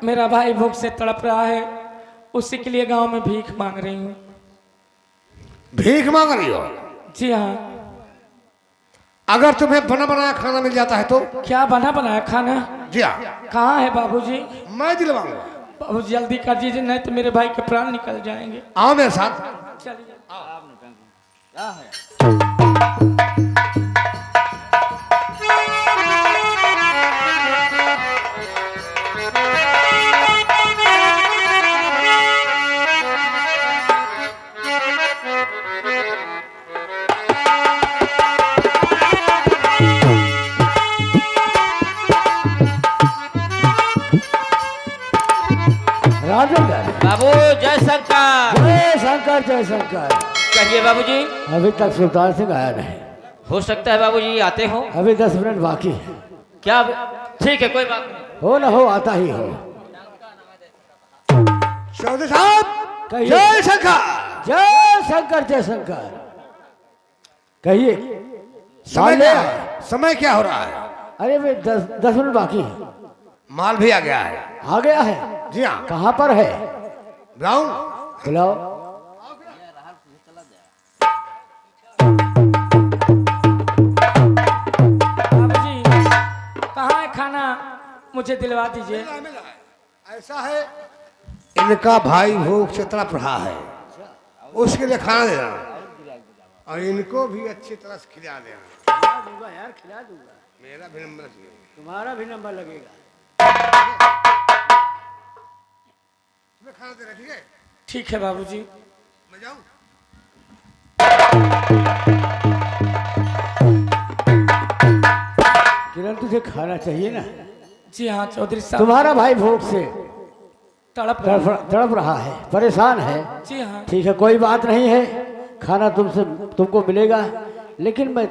मेरा भाई भूख से तड़प रहा है, उसी के लिए गांव में भीख मांग रही हूँ। भीख मांग रही हो? जी हाँ। अगर तुम्हें बना बनाया खाना मिल जाता है तो? क्या बना बनाया खाना? जी हाँ। कहाँ है बाबूजी? मैं दिलवाऊंगा। बाबूजी जल्दी कर दीजिए, नहीं तो मेरे भाई के प्राण निकल जाएंगे। आओ मेरे साथ। चलिए। बाबू जय शंकर। जय शंकर जय शंकर। कहिए बाबूजी। अभी तक सुल्तान सिंह आया नहीं। हो सकता है बाबूजी आते हो। अभी 10 मिनट बाकी है। क्या? ठीक है, कोई बात नहीं। हो ना हो आता ही हो। चौधरी साहब जय शंकर। जय शंकर जय शंकर। कहिए। समय क्या हो रहा है? अरे वे 10 मिनट बाकी है। माल भी आ गया है। आ गया है? जी हाँ। कहाँ पर है? ब्राउन बुलाओ। बाबूजी कहाँ है खाना? मुझे दिलवा दीजिए। ऐसा है, इनका भाई भूख से तड़प रहा है, उसके लिए खाना देना, और इनको भी अच्छी तरह से खिला देना। खिला दूंगा यार, खिला दूंगा। मेरा भी नंबर चाहिए। तुम्हारा भी नंबर लगेगा। तुम्हें खाना देना, ठीक है? ठीक है बाबूजी। मैं जाऊं? किरण तुझे खाना चाहिए ना? जी हाँ चौधरी साहब। तुम्हारा भाई भूख से तड़प रहा है, परेशान है। जी हाँ। ठीक है, कोई बात नहीं है, खाना तुमको मिलेगा। लेकिन मैं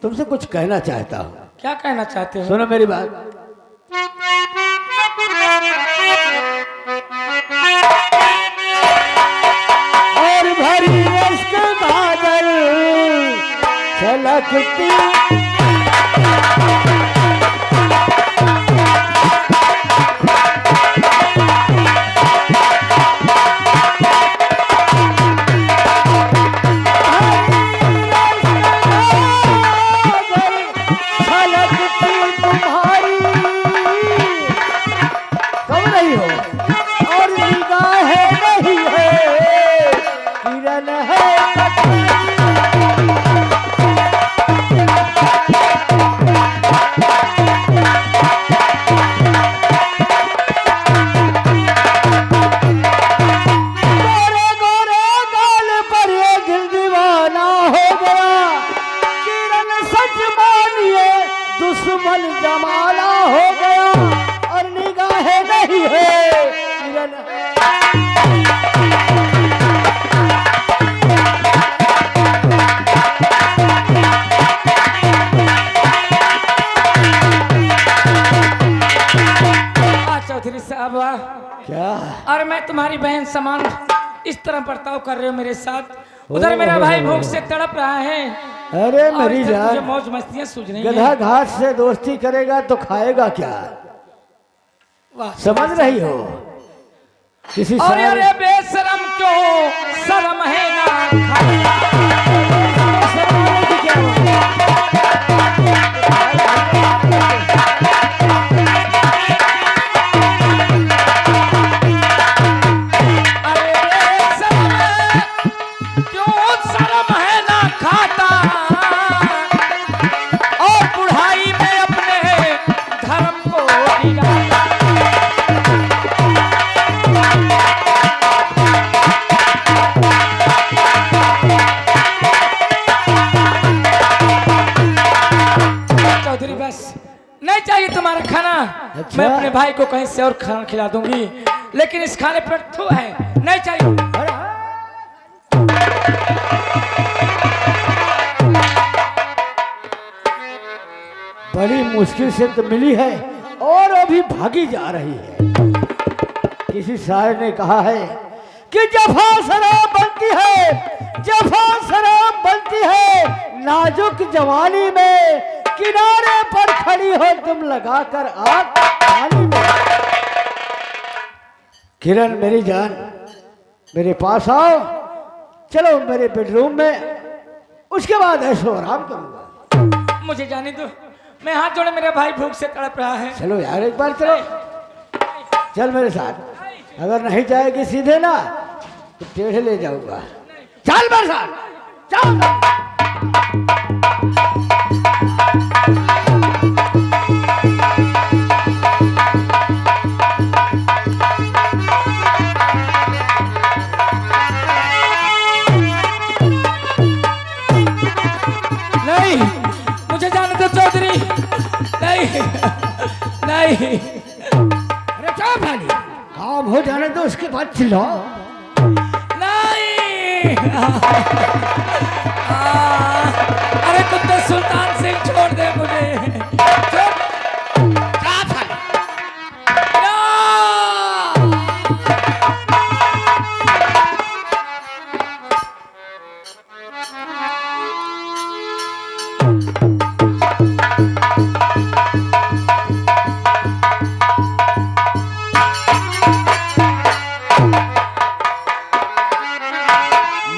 तुमसे कुछ कहना चाहता हूँ। क्या कहना चाहते हो? सुनो मेरी बात। और भरी इश्क बादल छलकती जमाना हो गया और निगाहें नहीं है किरण चौधरी साहब। क्या? और मैं तुम्हारी बहन समान इस तरह बर्ताव कर रहे हो मेरे साथ। उधर मेरा भाई भूख से तड़प रहा है। अरे मेरी जान, मौज मस्तियां सूझ रही गधा घाट से दोस्ती करेगा तो खाएगा क्या? समझ रही हो? किसी और अरे बेशरम क्यों शर्म है ना नहीं चाहिए तुम्हारा खाना। अच्छा? मैं अपने भाई को कहीं से और खाना खिला दूंगी, लेकिन इस खाने पर थू है, नहीं चाहिए। बड़ी मुश्किल से तो मिली है और अभी भागी जा रही है। किसी शायर ने कहा है कि जफा शराब बनती है, जफा शराब बनती है नाजुक जवानी में, किनारे पर खड़ी हो तुम लगाकर आग पानी में। किरण मेरी जान, मेरे पास आओ, चलो मेरे बेडरूम में, उसके बाद ऐशो आराम करूंगा। मुझे जाने दो, मैं हाथ जोड़े, मेरा भाई भूख से तड़प रहा है। चलो यार एक बार चलो, चल मेरे साथ। अगर नहीं जाएगी सीधे ना तो टेढ़े ले जाऊंगा। चल मेरे साथ, चल। नहीं, मुझे जाने दो चौधरी। नहीं नहीं, अरे क्या भाई, काम हो जाने दो, उसके बाद चिल्लाओ। नहीं। अरे कुत्ते सुल्तान सिंह छोड़ दे मुझे, छोड़। क्या था? ना!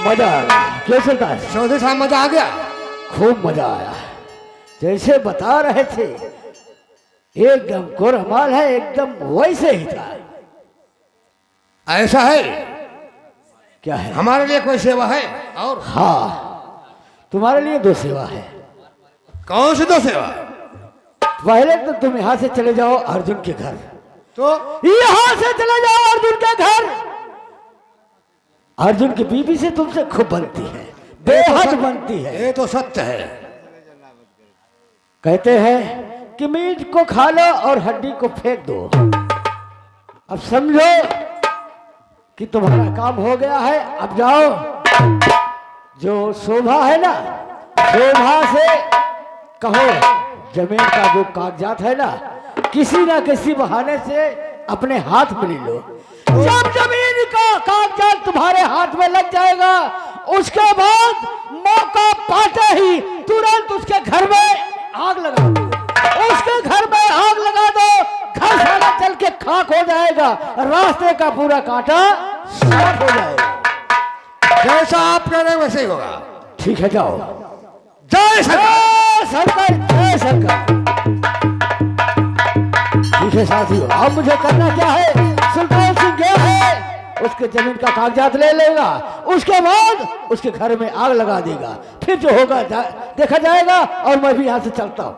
मजा आ गया, क्या चलता है? चौधरी साहब मजा आ गया। खूब मजा आया, जैसे बता रहे थे एकदम गोरमाल है, एकदम वैसे ही था। ऐसा है, क्या है? हमारे लिए कोई सेवा है? और हाँ, तुम्हारे लिए दो सेवा है। कौन सी दो सेवा? पहले तो तुम यहाँ से चले जाओ अर्जुन के घर। तो यहाँ से चले जाओ अर्जुन के घर। अर्जुन की बीवी से तुमसे खूब बनती है, बेहद बनती है। ये तो सत्य है। कहते हैं कि मीट को खा लो और हड्डी को फेंक दो। अब समझो कि तुम्हारा काम हो गया है, अब जाओ। जो शोभा है ना, शोभा से कहो जमीन का जो कागजात है ना, किसी ना किसी बहाने से अपने हाथ में ले लो। जब जमीन का कागजात तुम्हारे हाथ में लग जाएगा, उसके बाद मौका पाते ही तुरंत उसके घर में आग लगा दो। उसके घर में आग लगा दो, घर सारा चल के खाक हो जाएगा, रास्ते का पूरा कांटा साफ हो जाएगा। जैसा आप कह रहे हैं वैसे ही होगा। ठीक है, जाओ। जय सरकार। सरकार, जय सरकार। ठीक है साथियों, अब मुझे करना क्या है? सुल्तान सिंह गया है, उसके जमीन का कागजात ले लेगा, उसके बाद उसके घर में आग लगा देगा। फिर जो होगा देखा जाएगा, और मैं भी यहाँ से चलता हूँ।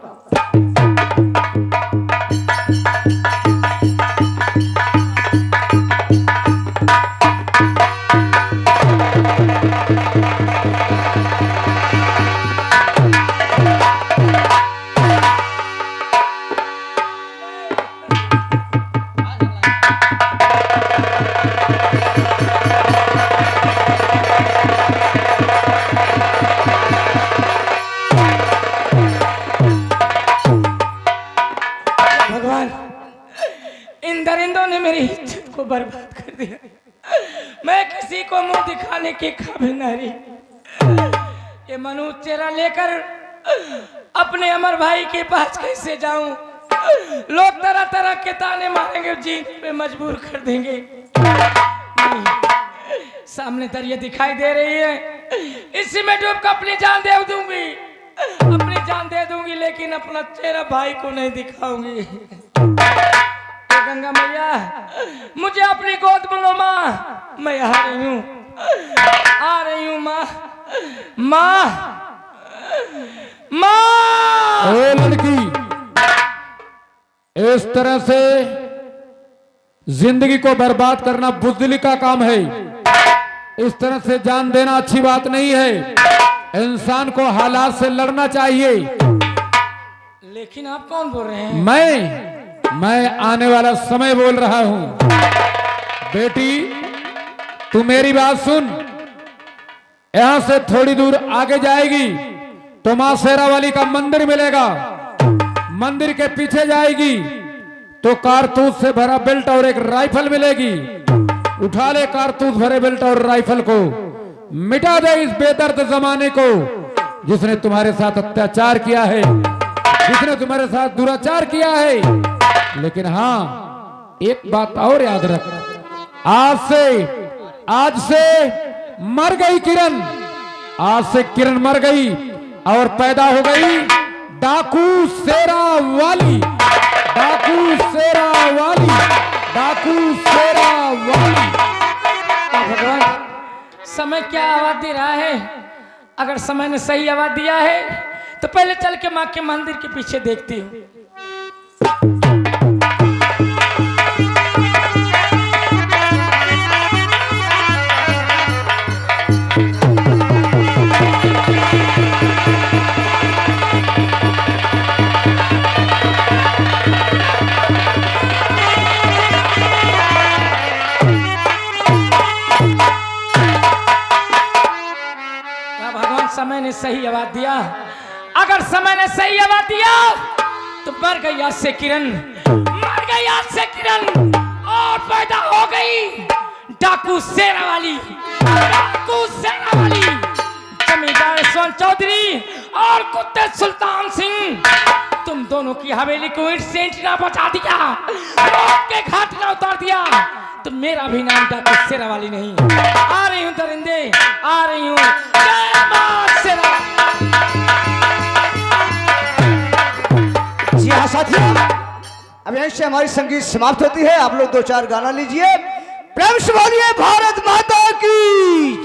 मेरी इज्जत को बर्बाद कर दिया। मैं किसी को मुंह दिखाने के काबिल नहीं। ये मनु चेहरा लेकर अपने अमर भाई के पास कैसे जाऊं? लोग तरह तरह के ताने मारेंगे, जीने पे मजबूर कर देंगे। सामने दरिया दिखाई दे रही है, इसी में डूब कर अपनी जान दे दूंगी, अपनी जान दे दूंगी, लेकिन अपना चेहरा भाई को नहीं दिखाऊंगी। गंगा मैया, मुझे अपनी गोद में लो माँ, मैं आ रही हूँ, आ रही हूँ माँ, माँ, माँ। ओ लड़की, इस तरह से जिंदगी को बर्बाद करना बुज़दिली का काम है। इस तरह से जान देना अच्छी बात नहीं है। इंसान को हालात से लड़ना चाहिए। लेकिन आप कौन बोल रहे हैं? मैं आने वाला समय बोल रहा हूं। बेटी, तू मेरी बात सुन। यहां से थोड़ी दूर आगे जाएगी तो मां शेरावाली का मंदिर मिलेगा। मंदिर के पीछे जाएगी तो कारतूस से भरा बेल्ट और एक राइफल मिलेगी। उठा ले कारतूस भरे बेल्ट और राइफल को, मिटा दे इस बेदर्द जमाने को जिसने तुम्हारे साथ अत्याचार किया है, जिसने तुम्हारे साथ दुराचार किया है। लेकिन हाँ, एक बात और याद रख, आज से मर गई किरण, आज से किरण मर गई और पैदा हो गई डाकू शेरा वाली, डाकू शेरा वाली, डाकू शेरा वाली। भगवान, समय क्या आवाज दे रहा है? अगर समय ने सही आवाज दिया है तो पहले चल के माँ के मंदिर के पीछे देखती हूँ। समय ने सही आवाज दिया, अगर समय ने सही आवाज दिया तो मर गई आज से किरण, मर गई आज से किरण और पैदा हो गई डाकू शेरा वाली, डाकू शेरा वाली। जमींदार सोन चौधरी और कुत्ते सुल्तान सिंह, तुम दोनों की हवेली को ईंट से ईंट ना बचा दिया, रोड के घाट ना उतार दिया तो मेरा भी नाम डाकू शेरा वाली नहीं। आ रही हूँ दरिंदे, आ रही हूँ। जय मां शेरा। जी हाँ साथियों, अब यहीं से हमारी संगीत समाप्त होती है। आप लोग 2-4 गाना लीजिए। प्रेम से बोलिए भारत माता की।